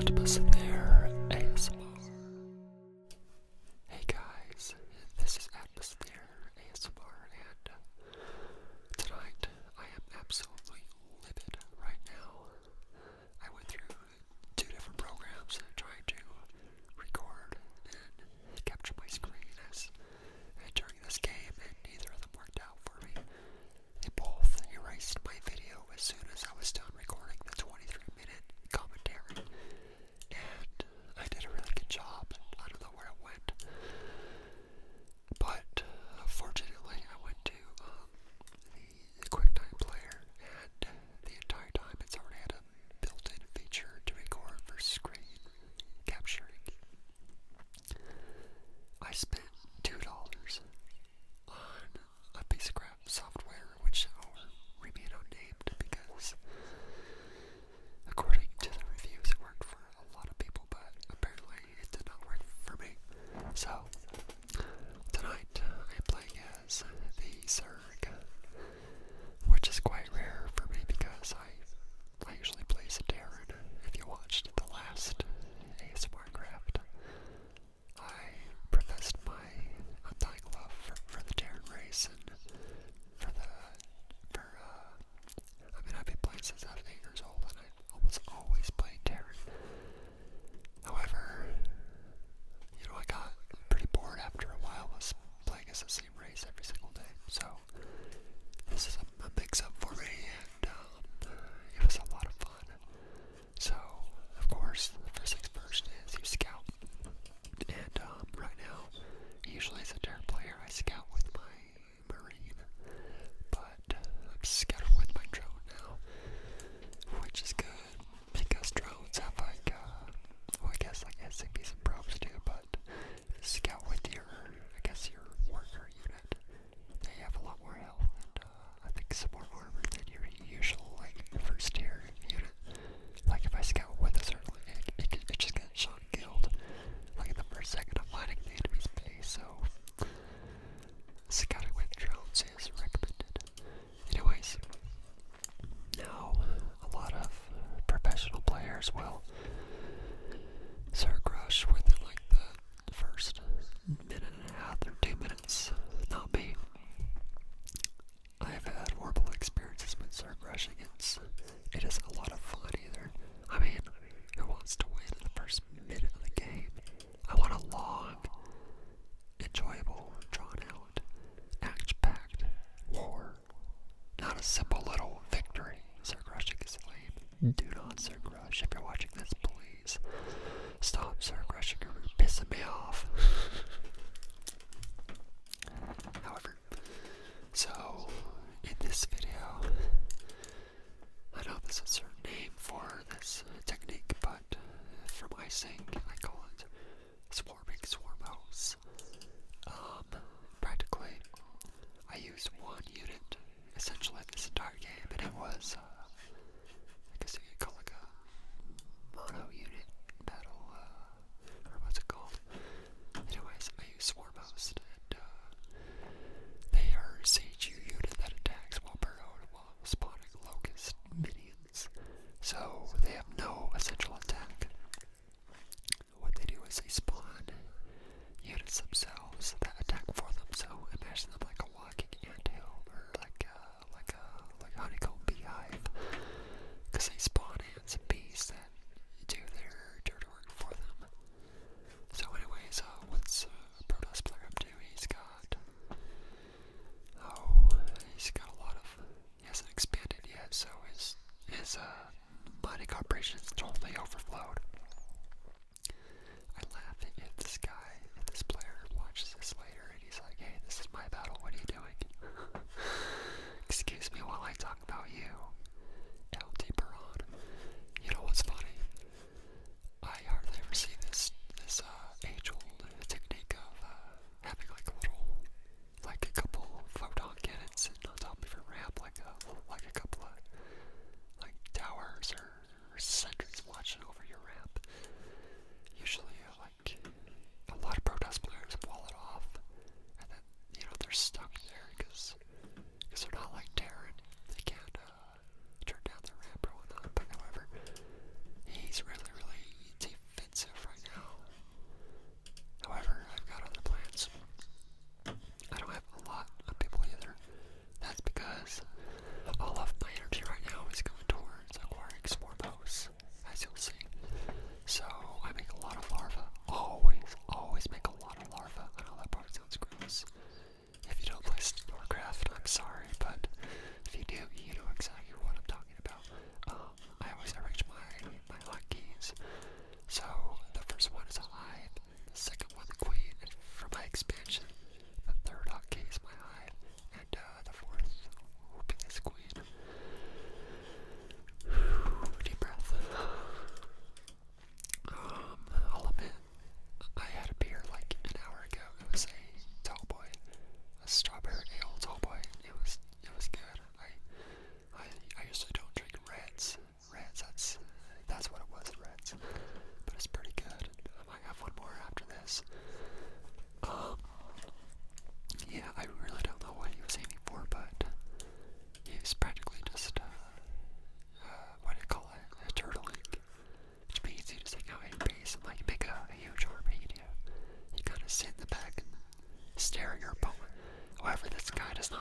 Atmosphere ASMR. Hey guys, this is Atmosphere ASMR, and tonight I am absolutely livid right now. I went through 2 different programs trying to record and capture my screen during this game, and neither of them worked out for me. They both erased my video as soon as I was done recording the 23-minute commentary, and I did a really good job. I don't know where it went, but fortunately I went to the QuickTime player, and the entire time it's already had a built-in feature to record for screen capturing. I spent $2 on a piece of crap software which I'll remain unnamed because according to the reviews it worked for a lot of people, but apparently it did not work for me. So tonight I'm playing as the Zerg, which is quite rare for me because I usually play as a Terran. If you watched the last ASMR craft, I professed my undying love for the Terran race, and I've been playing since I was 8 years old, and I almost always played Terran. However, I got pretty bored after a while of playing as the same race every single day, so this is a mix-up for me, and it was a lot of fun. So, of course, the first things first is you scout, and right now, usually as a Terran player, I scout with my Marine, but I'm scouting with my drone now, which is good, because drones have I guess like SCPs and probes too, but scout with your worker unit, they have a lot more health, and I think some more armor than your usual, first tier unit. Like, if I scout with a certain, it just gets shot and killed, in the first second of finding the enemy's base, so scouting with drones is recommended. Anyways, now a lot of professional players will Zerg rush within the first minute and a half or 2 minutes. Not me. I've had horrible experiences with Zerg rushing. It isn't a lot of fun either. I mean, who wants to win in the first minute of the game? I want a long, enjoyable, drawn-out, action-packed war, not a simple little victory. Zerg rushing is lame. Do not Zerg rush. If you're watching this, please stop Zerg rushing. You're pissing me off. However, so in this video, I know there's a certain name for this technique, but from icing, I call it swarming swarmos. Practically, I used one unit essentially this entire game, and it was, I guess you could call it a mono unit battle, or what's it called? Anyways, I use swarmos, and they are a siege unit that attacks while burrowed while spawning locust minions. So they have no essential attack. What they do is they spawn units themselves that attack for them. So imagine them like a walking anthill, or like a honeycomb beehive, because they spawn ants and bees that do their dirty work for them. So anyways, what's Protoss player up to? He's got a lot of, he hasn't expanded yet, so his mining operations totally overflowed. I laugh if this player watches this later and he's like, hey, this is my battle, what are you doing? Excuse me while I talk about you. LT Baron. You know what's funny? I hardly ever see this age-old technique of having a couple photon cannons sitting on top of your ramp, like a couple of towers or sentries watching over your ramp.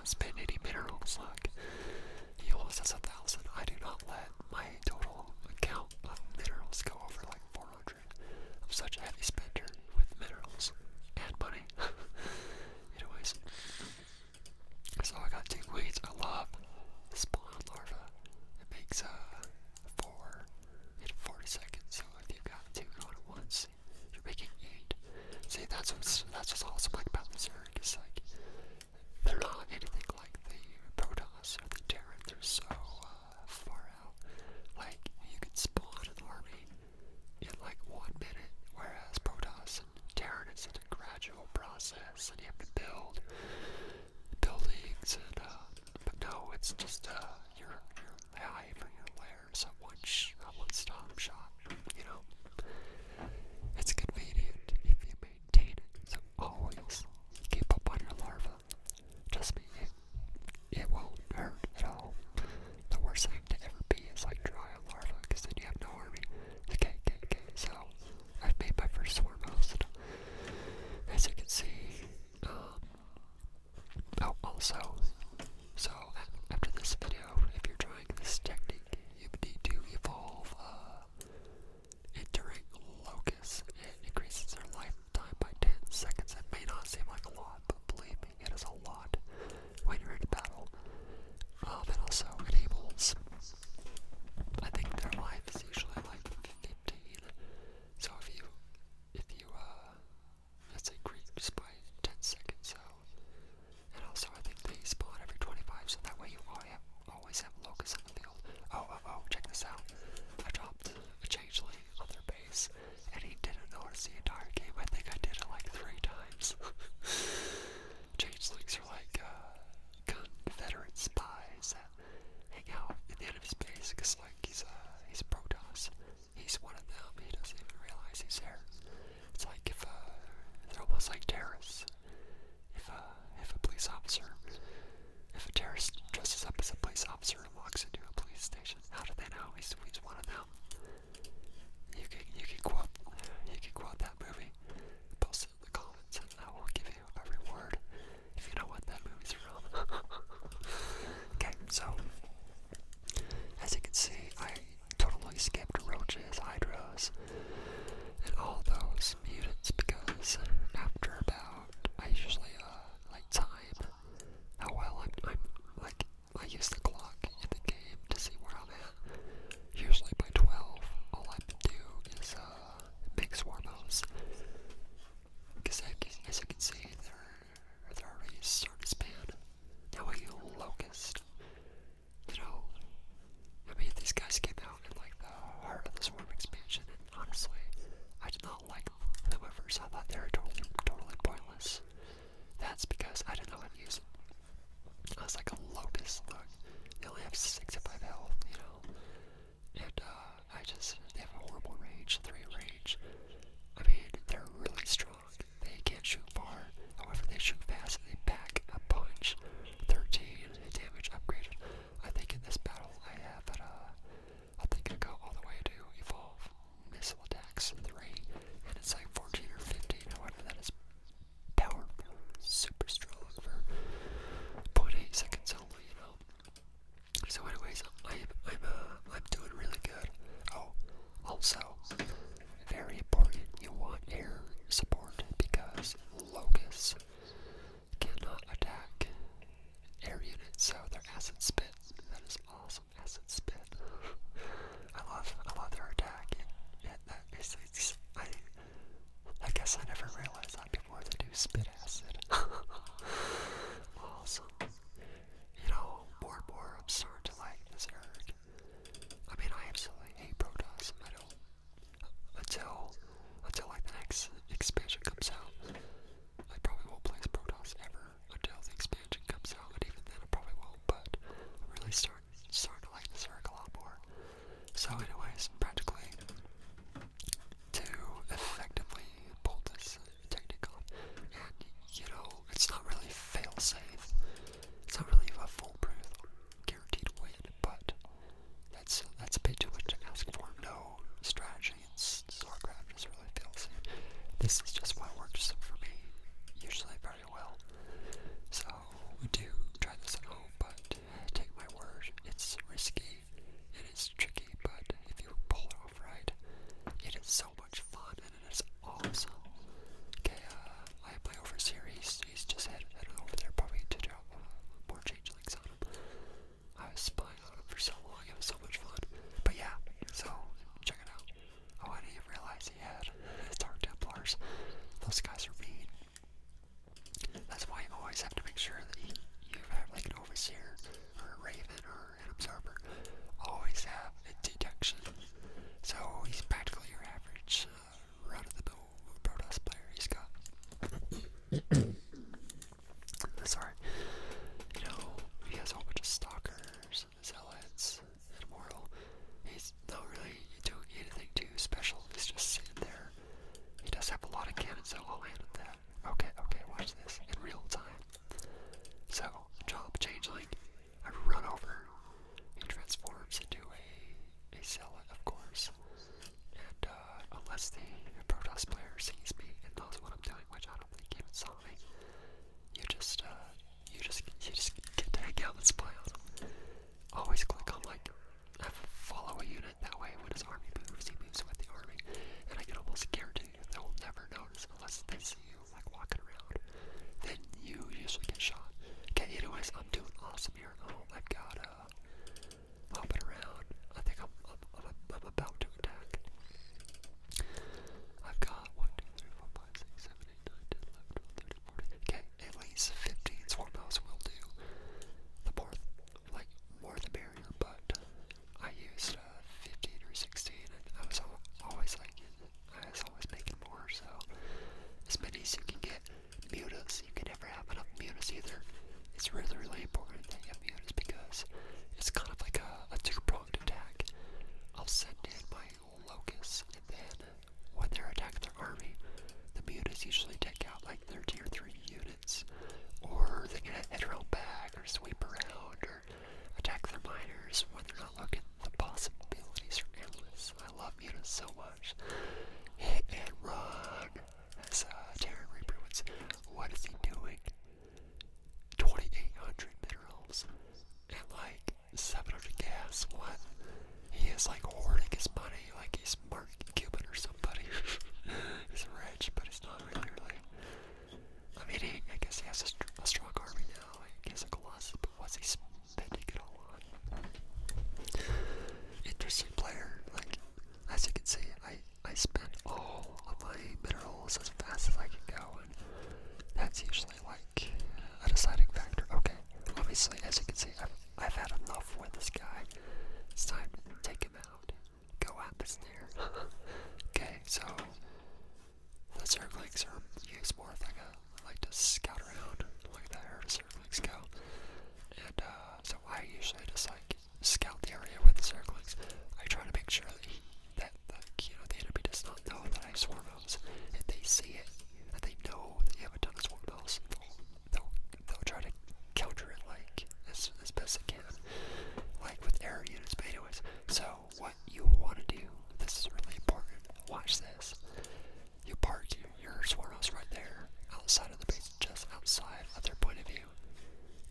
not spend any minerals. Like, he only says 1,000. I do not let my total account of minerals go over like 400. I'm such a heavy spender with minerals and money. Anyways, so I got 2 queens. I love spawn larva. It makes 4 in 40 seconds. So if you've got 2 going at once, you're making 8. See, that's what's awesome like about the Zerg. It's like they're not anything like the Protoss or the Terran. They're so far out. Like, you can spawn an army in like 1 minute, whereas Protoss and Terran is a gradual process, and you have to build buildings, and but no, it's just your hive or your lair, so one stop shop, you know. It's convenient if you maintain it, so always keep up on your larva. Trust me, it won't hurt at all. The worst thing to ever be is like dry a larva, because then you have no army. Okay, so I've made my first swarm host. As you can see, also, so after this video, if you're trying this technique, you need to evolve Enduring Locust. It increases their lifetime by 10 seconds. It may not seem like a lot, but believe me, it is a lot when you're in battle. It also enables, I think their life is usually like 15. So if you let's say increase by 10 seconds, so, and also I think they spawn every 25, so that way you always have locusts in the field. Oh, check this out. I dropped a changeling on their base, and he didn't notice the entire game. I think I did it like 3 times. Changelings are like Confederate spies that hang out in the enemy's base, because like he's a Protoss. He's one of them. He doesn't even realize he's there. It's like if they're almost like terrorists. If a police officer, if a terrorist dresses up as a police officer and walks into a police station, how do they know he's one of them? You can quote that movie, post it in the comments, and I will give you a reward if you know what that movie's from. Okay, so as you can see, I totally skipped roaches, hydras, and all those mutants, because after about, I usually like time how well I'm like, I use the clock in the game to see where I'm at. Usually by 12, all I do is make swarm hosts, because as you can see, they're already starting to span. Now I use locust. You know, I mean, these guys came out in like the heart of the swarm expansion, and honestly, I did not like them at first. I thought they were totally pointless. That's because I didn't know how to use it. I was like, a locust, look, they only have 65 health, you know, and they have a horrible range, 3 range. I mean, they're really strong. They can't shoot far. However, they shoot fast and they pack a punch. 13 damage upgraded. I think in this battle I have it, I think I go all the way to evolve missile attacks 3, and it's like 14 or 15. However, that is powerful, super strong for 0.8 seconds only, you know. So anyways, I'm doing really good. Oh, also, very important, you want air support, because locusts cannot attack air units, so they're acid spit. That is awesome, acid spit. I love their attack. I guess I never realized that before. They do spit acid. Awesome. You know, more and more I'm starting to like the Zerg. I mean, I absolutely hate Protoss. I don't, until like the next expansion comes out. I probably won't play as Protoss ever until the expansion comes out, and even then I probably won't, but I'm really starting to like the Zerg a lot more. So anyways, practically, to effectively pull this technique off, and you know, it's not really fail-safe, it's not really a foolproof guaranteed win, but that's a bit too much to ask for. No strategy in StarCraft is really fail-safe. This is just what works for me, usually very well. So we do try Templars. Those guys are mean. That's why you always have to make sure that you have like an overseer or a raven or an observer. Always have a detection. So he's practically your average run-of-the-mill Protoss player. He's got sorry. You know, he has a whole bunch of stalkers, zealots, and immortal. He's not really doing anything too special. He's just sitting there. He does have a lot of cannons, so I'll handle that. Okay, watch this in real time. So, job changeling. I run over. He transforms into a zealot, of course. And unless the Protoss player sees me and knows what I'm doing, which I don't think he even saw me, you just get to hang out and spy on him. Always click on like follow a unit. That way, when his army moves, he moves with the army, and I can almost guarantee you they'll never notice unless they see you like walking around. Then you usually get shot. Okay, anyways, I'm doing awesome here at home. I've got hopping around. I think I'm about to attack. I've got 1, 2, 3, 4, 5, 6, 7, 8, 9, 10, 11, 12, 13, 14. Okay, at least 15 swarm mouse will do. The more the merrier, but I used 15 or 16, and I was always making more, so as many as you can get. Mutas, you can never have enough mutas either. It's really important that you have mutas because it's kind of like a two-pronged attack. I'll send in my locusts, and then when they're attacking their army, the mutas usually take out like their tier 3 units, or they can head around back, or sweep around, or attack their miners when they're not looking. The possibilities are endless. I love mutas so much. Hit and run. As Terran Reaper would say. What is he doing? 2,800 minerals and like 700 gas. What? He is like hoarding his money like he's Mark Cuban or somebody. He's rich, but he's not really. I mean, I guess he has a strong army now. He has a Colossus, but what's he spending it all on? Interesting player. Like, as you can see, I spent all of my minerals as fast as I can go, and that's usually like a deciding factor. Okay, obviously, as you can see, I've had enough with this guy. It's time to take him out. Go at the snare. Okay, so the Zerglings are used more like I like to scout around, like the herd of Zerglings go. And so I usually just like scout the area with the Zerglings. I try to make sure that the enemy does not know that I have swarm mouse. If they see it, and they know that you have a ton of swarm mouse, they'll try to counter it like as best they can, like with air units. But anyways, so what you want to do, this is really important. Watch this. You park your swarm mouse right there, outside of the base, just outside of their point of view,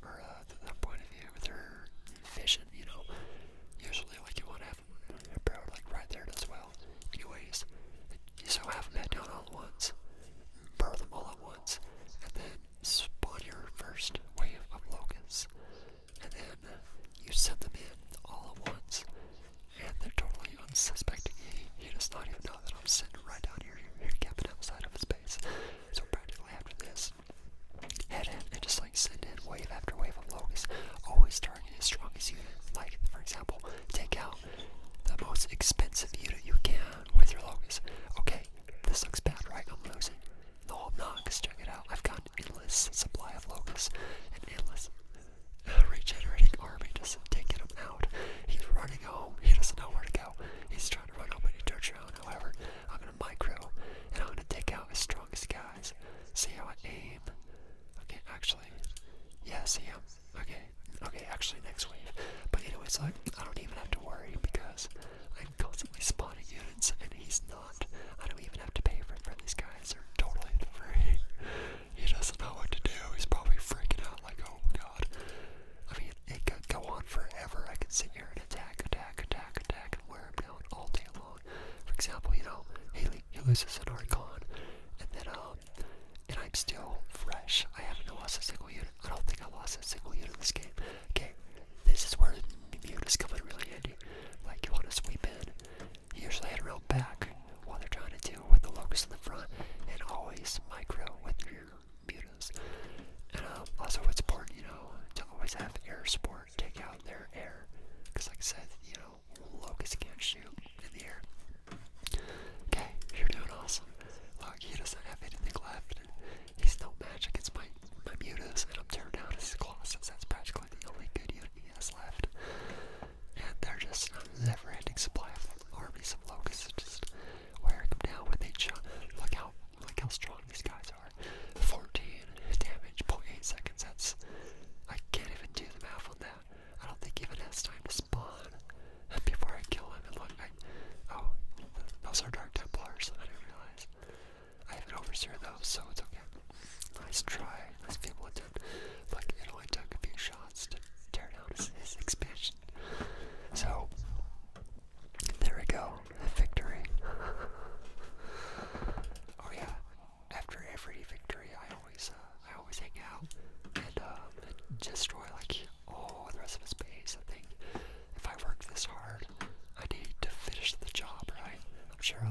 or their point of view, their vision. You know, usually like you want to have them barreled like right there as well. Anyways, so have them head down all at once, burrow them all at once, and then spawn your first wave of locusts, and then you send them in all at once, and they're totally unsuspecting. He does not even know that I'm sitting right down here, camping outside of his base. So practically after this, head in and just like send in wave after wave of locusts, always target his strongest unit. Like, for example, take out the most expensive unit you can with your locust. Okay, this looks bad, right? I'm losing. No, I'm not, because check it out. I've got an endless supply of locusts, an endless regenerating army just taking him out. He's running home. He doesn't know where to go. He's trying to run home, but he turns around. However, I'm going to micro, and I'm going to take out his strongest guys. See how I aim? Okay, actually, yeah, see him? Okay, actually next wave. But anyways, I don't even have to worry because I'm constantly spawning units, and he's not. I don't even have to pay for these guys. They're totally free. He doesn't know what to do. He's probably freaking out like, oh god. I mean, it could go on forever. I could sit here and attack, and wear him down all day long. For example, you know, he loses an Archon, and then, and I'm still fresh. I haven't lost a single unit. I don't think I lost a single unit in this game. Okay, this is where mutas come in really handy. Like, you want to sweep in, you usually head around back while they're trying to deal with the locust in the front,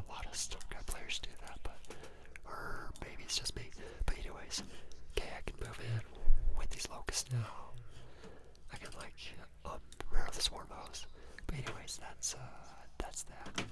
a lot of Stormcat players do that, but or maybe it's just me. But anyways, okay, I can move in with these locusts now. I can like rear the swarm hose. But anyways, that's that.